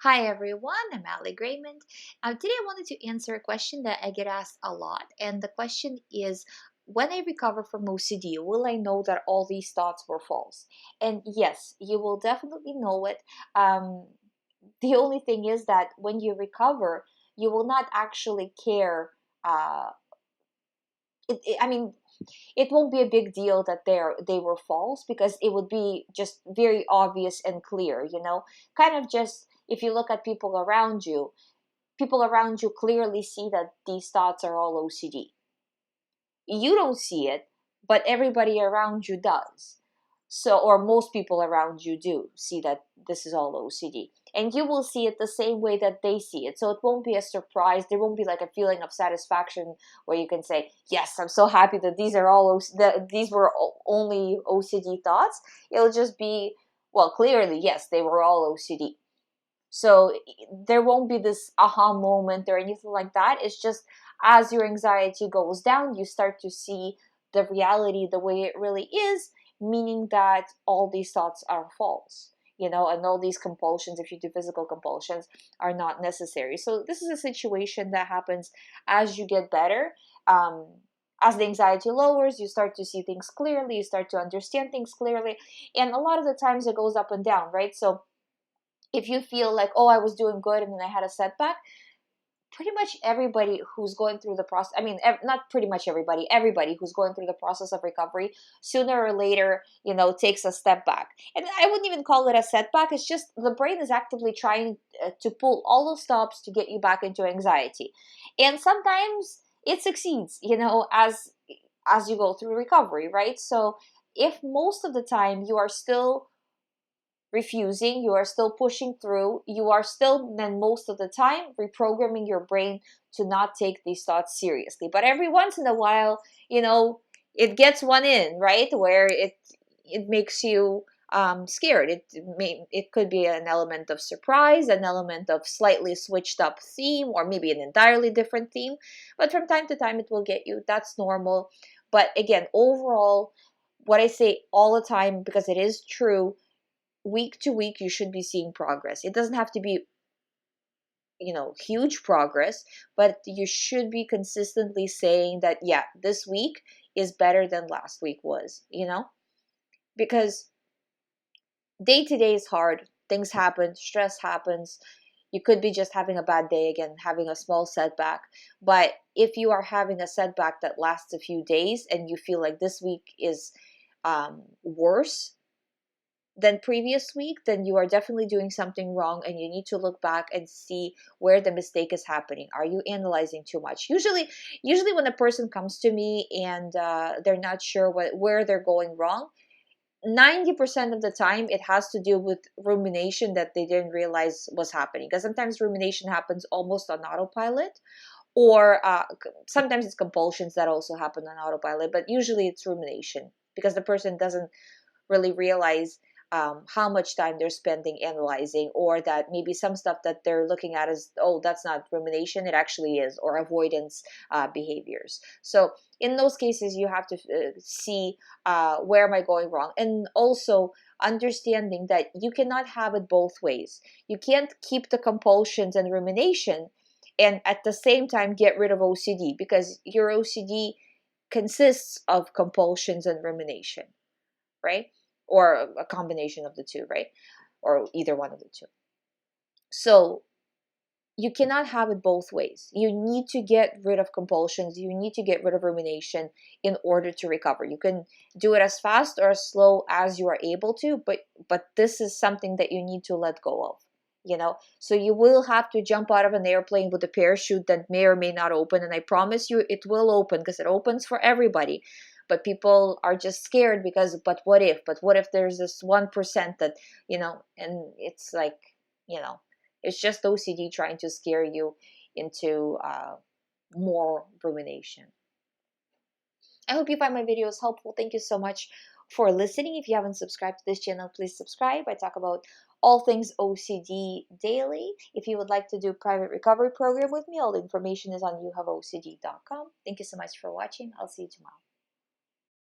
Hi everyone, I'm GREYMOND. Today I wanted to answer a question that I get asked a lot, and the question is, when I recover from OCD, will I know that all these thoughts were false? And yes, you will definitely know it. Um, the only thing is that when you recover, you will not actually care. I mean, it won't be a big deal that they were false because it would be just very obvious and clear, kind of just if you look at people around you clearly see that these thoughts are all OCD. You don't see it, but everybody around you does. So, or most people around you do see that this is all OCD. And you will see it the same way that they see it. So it won't be a surprise. There won't be like a feeling of satisfaction where you can say, yes, I'm so happy that these are all, these were only OCD thoughts. It'll just be, well, clearly, yes, they were all OCD. So there won't be this aha moment or anything like that. It's just as your anxiety goes down, you start to see the reality the way it really is, meaning that all these thoughts are false, and all these compulsions, if you do physical compulsions, are not necessary. So this is a situation that happens as you get better. As the anxiety lowers, you start to see things clearly, you start to understand things clearly. And a lot of the times it goes up and down, right? So if you feel like, oh, I was doing good and then I had a setback, pretty much everybody who's going through the process, I mean, not pretty much everybody who's going through the process of recovery, sooner or later, takes a step back. And I wouldn't even call it a setback. It's just the brain is actively trying to pull all those stops to get you back into anxiety. And sometimes it succeeds, as you go through recovery, right? So if most of the time you are still refusing, you are still pushing through, you are still then most of the time reprogramming your brain to not take these thoughts seriously. But every once in a while, it gets one in, right? Where it makes you scared. It could be an element of surprise, an element of slightly switched up theme, or maybe an entirely different theme. But from time to time, it will get you. That's normal. But again, overall, what I say all the time, because it is true, week to week you should be seeing progress. It doesn't have to be huge progress, but you should be consistently saying that, yeah, this week is better than last week was, because day to day is hard. Things happen, stress happens. You could be just having a bad day, again, having a small setback. But if you are having a setback that lasts a few days and you feel like this week is worse than previous week, then you are definitely doing something wrong, and you need to look back and see where the mistake is happening. Are you analyzing too much? Usually when a person comes to me and they're not sure where they're going wrong, 90% of the time it has to do with rumination that they didn't realize was happening, because sometimes rumination happens almost on autopilot, or sometimes it's compulsions that also happen on autopilot, but usually it's rumination because the person doesn't really realize how much time they're spending analyzing, or that maybe some stuff that they're looking at is, oh, that's not rumination, it actually is, or avoidance behaviors. So in those cases, you have to see where am I going wrong, and also understanding that you cannot have it both ways. You can't keep the compulsions and rumination and at the same time get rid of OCD, because your OCD consists of compulsions and rumination, right? Or a combination of the two, right? Or either one of the two. So you cannot have it both ways. You need to get rid of compulsions. You need to get rid of rumination in order to recover. You can do it as fast or as slow as you are able to, but this is something that you need to let go of. So you will have to jump out of an airplane with a parachute that may or may not open, and I promise you it will open, because it opens for everybody. But people are just scared because, but what if there's this 1% that, and it's like, it's just OCD trying to scare you into more rumination. I hope you find my videos helpful. Thank you so much for listening. If you haven't subscribed to this channel, please subscribe. I talk about all things OCD daily. If you would like to do private recovery program with me, all the information is on youhaveocd.com. Thank you so much for watching. I'll see you tomorrow.